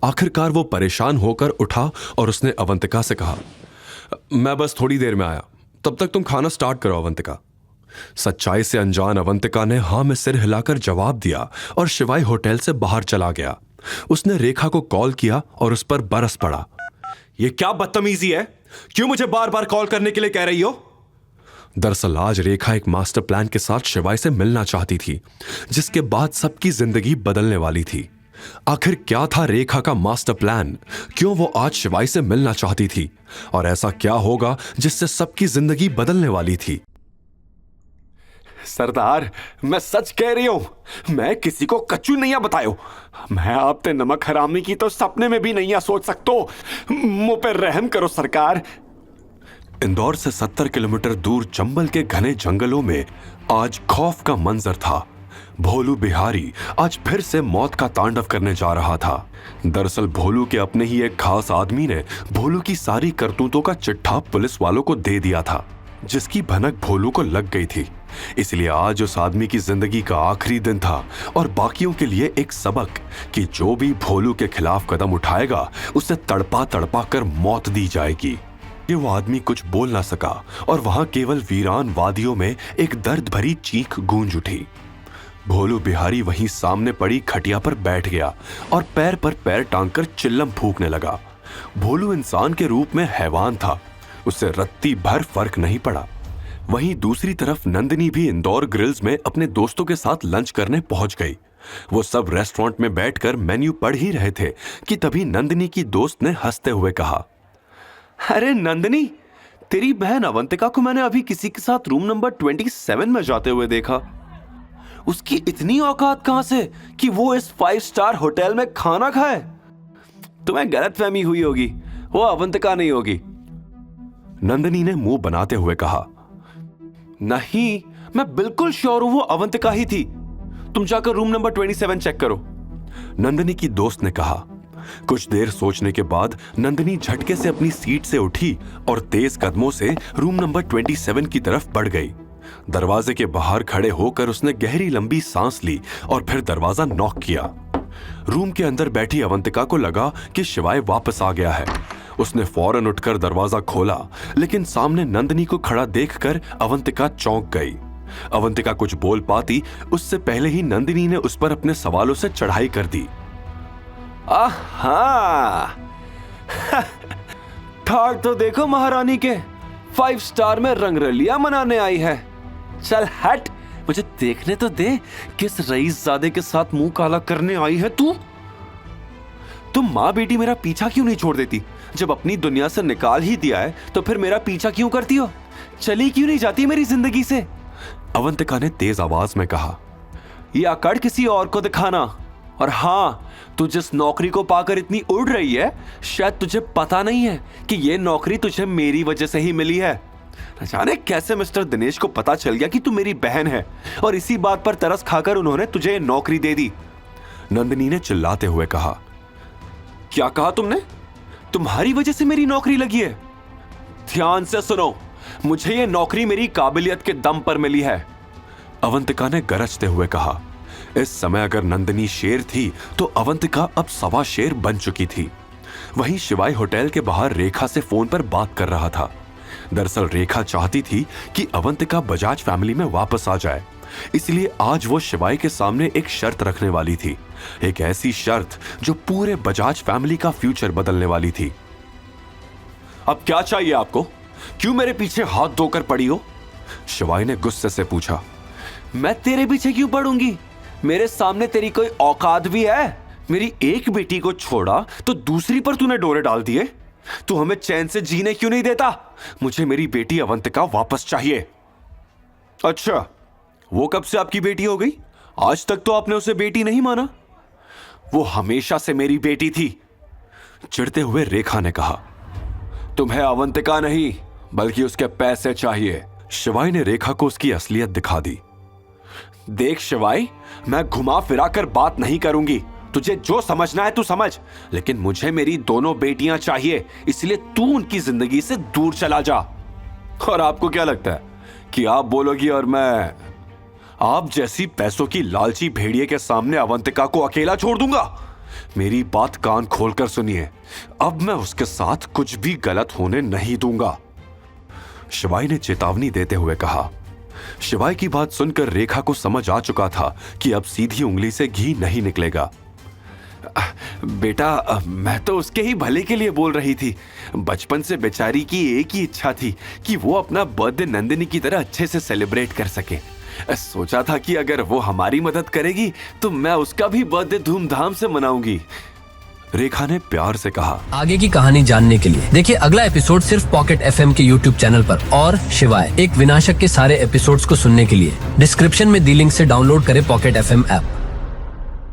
आखिरकार वो परेशान होकर उठा और उसने अवंतिका से कहा, मैं बस थोड़ी देर में आया, तब तक तुम खाना स्टार्ट करो अवंतिका। सच्चाई से अनजान अवंतिका ने हाँ में सिर हिलाकर जवाब दिया और शिवाई होटल से बाहर चला गया। उसने रेखा को कॉल किया और उस पर बरस पड़ा। यह क्या बदतमीजी है? क्यों मुझे बार बार कॉल करने के लिए कह रही हो? दरअसल आज रेखा एक मास्टर प्लान के साथ शिवाई से मिलना चाहती थी, जिसके बाद सबकी जिंदगी बदलने वाली थी। आखिर क्या था रेखा का मास्टर प्लान? क्यों वो आज शिवाई से मिलना चाहती थी? और ऐसा क्या होगा जिससे सबकी जिंदगी बदलने वाली थी? सरदार, मैं सच कह रही हूं, मैं किसी को कच्चू नहीं बतायो। मैं आप ते नमक हरामी की तो सपने में भी नहीं सोच सकतो। मुझ पर रहम करो सरकार। इंदौर से 70 किलोमीटर दूर चंबल के घने जंगलों में आज खौफ का मंजर था। भोलू बिहारी आज फिर से मौत का तांडव करने जा रहा था। दरअसल भोलू के अपने ही एक खास आदमी ने भोलू की सारी करतूतों का चिट्ठा पुलिस वालों को दे दिया था, जिसकी भनक भोलू को लग गई थी। इसलिए आज उस आदमी की जिंदगी का आखिरी दिन था और बाकियों के लिए एक सबक कि जो भी भोलू के खिलाफ कदम उठाएगा उसे तड़पा तड़पा कर मौत दी जाएगी। ये वो आदमी कुछ बोल ना सका और वहां केवल वीरान वादियों में एक दर्द भरी चीख गूंज उठी। भोलू बिहारी वहीं सामने पड़ी खटिया पर बैठ गया और पैर पर पैर टांगकर चिल्लम फूंकने लगा। भोलू इंसान के रूप में हैवान था, उससे रत्ती भर फर्क नहीं पड़ा। वहीं दूसरी तरफ नंदिनी भी इंदौर ग्रिल्स में अपने दोस्तों के साथ लंच करने पहुंच गई। वो सब रेस्टोरेंट में बैठकर मेन्यू पढ़ ही रहे थे कि तभी नंदिनी की दोस्त ने हंसते हुए कहा, अरे नंदिनी, तेरी बहन अवंतिका को मैंने अभी किसी के साथ रूम नंबर 27 में जाते हुए देखा। उसकी इतनी औकात कहां से कि वो इस 5 स्टार होटल में खाना खाए? तुम्हें गलतफहमी हुई होगी, वो अवंतिका नहीं होगी। नंदिनी ने मुंह बनाते हुए कहा, नहीं, मैं बिल्कुल श्योर हूं वो अवंतिका ही थी। तुम जाकर रूम नंबर 27 चेक करो। नंदिनी की दोस्त ने कहा। कुछ देर सोचने के बाद नंदिनी झटके से अपनी सीट से उठी और तेज कदमों से रूम नंबर 27 की तरफ बढ़ गई। दरवाजे के बाहर खड़े होकर उसने गहरी लंबी सांस ली और फिर दरवाजा नॉक किया। रूम के अंदर बैठी अवंतिका को लगा कि शिवाय वापस आ गया है। उसने फौरन उठकर दरवाजा खोला, लेकिन सामने नंदिनी को खड़ा देखकर अवंतिका चौंक गई। अवंतिका कुछ बोल पाती उससे पहले ही नंदिनी ने उस पर अपने सवालों से चढ़ाई कर दी। आहा, ठाट तो देखो महारानी के, 5 स्टार में रंगरलिया मनाने आई है। चल हट, मुझे देखने तो दे किस रईसजादे के साथ मुंह काला करने आई है तू। तुम माँ बेटी मेरा पीछा क्यों नहीं छोड़ देती? जब अपनी दुनिया से निकाल ही दिया है तो फिर मेरा पीछा क्यों करती हो? चली क्यों नहीं जाती मेरी जिंदगी से? अवंतिका ने तेज आवाज में कहा। ये अकड़ किसी और को दिखाना। और हाँ, तू जिस नौकरी को पाकर इतनी उड़ रही है, शायद तुझे पता नहीं है कि ये नौकरी तुझे मेरी वजह से ही मिली है। न जाने कैसे मिस्टर दिनेश को पता चल गया कि तू मेरी बहन है और इसी बात पर तरस खाकर उन्होंने तुझे नौकरी दे दी। नंदिनी ने चिल्लाते हुए कहा। क्या कहा तुमने? तुम्हारी वजह से मेरी नौकरी लगी है? ध्यान से सुनो, मुझे ये नौकरी मेरी काबिलियत के दम पर मिली है। अवंतिका ने गरजते हुए कहा। इस समय अगर नंदिनी शेर थी तो अवंतिका अब सवा शेर बन चुकी थी। वहीं शिवाई होटल के बाहर रेखा से फोन पर बात कर रहा था। दरअसल रेखा चाहती थी कि अवंतिका बजाज फैमिली में वापस आ जाए, इसलिए आज वो शिवाई के सामने एक शर्त रखने वाली थी, एक ऐसी शर्त जो पूरे बजाज फैमिली का फ्यूचर बदलने वाली थी। अब क्या चाहिए आपको? क्यों मेरे पीछे हाथ धोकर पड़ी हो? शिवाई ने गुस्से से पूछा। मैं तेरे पीछे क्यों पड़ूंगी? मेरे सामने तेरी कोई औकात भी है? मेरी एक बेटी को छोड़ा तो दूसरी पर तूने डोरे डाल दिए। तू हमें चैन से जीने क्यों नहीं देता? मुझे मेरी बेटी अवंतिका वापस चाहिए। अच्छा, वो कब से आपकी बेटी हो गई? आज तक तो आपने उसे बेटी नहीं माना। वो हमेशा से मेरी बेटी थी। चिढ़ते हुए रेखा ने कहा। तुम्हें अवंतिका नहीं बल्कि उसके पैसे चाहिए। शिवाई ने रेखा को उसकी असलियत दिखा दी। देख शिवाई, मैं घुमा फिरा कर बात नहीं करूंगी। तुझे जो समझना है तू समझ, लेकिन मुझे मेरी दोनों बेटियां चाहिए, इसलिए तू उनकी जिंदगी से दूर चला जा। और आपको क्या लगता है कि आप बोलोगी और मैं आप जैसी पैसों की लालची भेड़िए के सामने अवंतिका को अकेला छोड़ दूंगा? मेरी बात कान खोलकर सुनिए, अब मैं उसके साथ कुछ भी गलत होने नहीं दूंगा, शिवाई ने चेतावनी देते हुए कहा। शिवाई की बात सुनकर रेखा को समझ आ चुका था कि अब सीधी उंगली से घी नहीं निकलेगा। बेटा, मैं तो उसके ही भले के लिए बोल रही थी। बचपन से बेचारी की एक ही इच्छा थी कि वो अपना बर्थडे नंदिनी की तरह अच्छे से सेलिब्रेट कर सके। सोचा था कि अगर वो हमारी मदद करेगी तो मैं उसका भी बर्थडे धूमधाम से मनाऊंगी, रेखा ने प्यार से कहा। आगे की कहानी जानने के लिए देखिए अगला एपिसोड सिर्फ पॉकेट FM के YouTube चैनल पर। और शिवाय एक विनाशक के सारे एपिसोड्स को सुनने के लिए डिस्क्रिप्शन में दी लिंक से डाउनलोड करें पॉकेट FM ऐप।